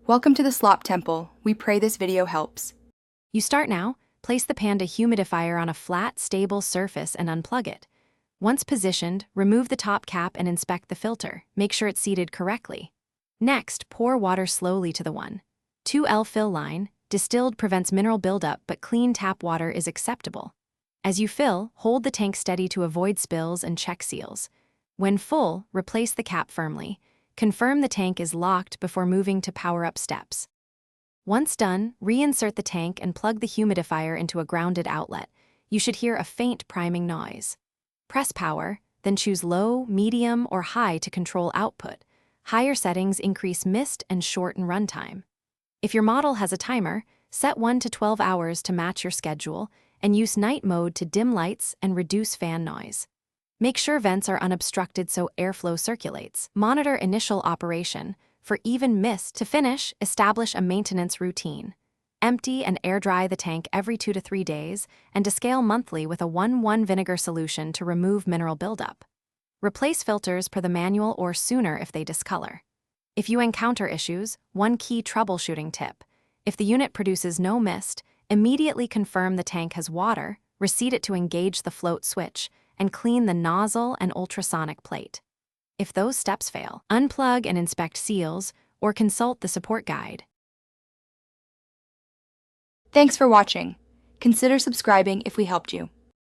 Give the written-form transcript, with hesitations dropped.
Welcome to the Slop Temple. We pray this video helps. You start now, place the Panda Humidifier on a flat, stable surface and unplug it. Once positioned, remove the top cap and inspect the filter. Make sure it's seated correctly. Next, pour water slowly to the 1.2L fill line. Distilled prevents mineral buildup, but clean tap water is acceptable. As you fill, hold the tank steady to avoid spills and check seals. When full, replace the cap firmly. Confirm the tank is locked before moving to power-up steps. Once done, reinsert the tank and plug the humidifier into a grounded outlet. You should hear a faint priming noise. Press power, then choose low, medium, or high to control output. Higher settings increase mist and shorten runtime. If your model has a timer, set 1 to 12 hours to match your schedule and use night mode to dim lights and reduce fan noise. Make sure vents are unobstructed so airflow circulates. Monitor initial operation. For even mist. To finish, establish a maintenance routine. Empty and air dry the tank every 2 to 3 days and descale monthly with a 1:1 vinegar solution to remove mineral buildup. Replace filters per the manual or sooner if they discolor. If you encounter issues, one key troubleshooting tip. If the unit produces no mist, immediately confirm the tank has water, reseat it to engage the float switch, and clean the nozzle and ultrasonic plate. If those steps fail, unplug and inspect seals or consult the support guide. Thanks for watching. Consider subscribing if we helped you.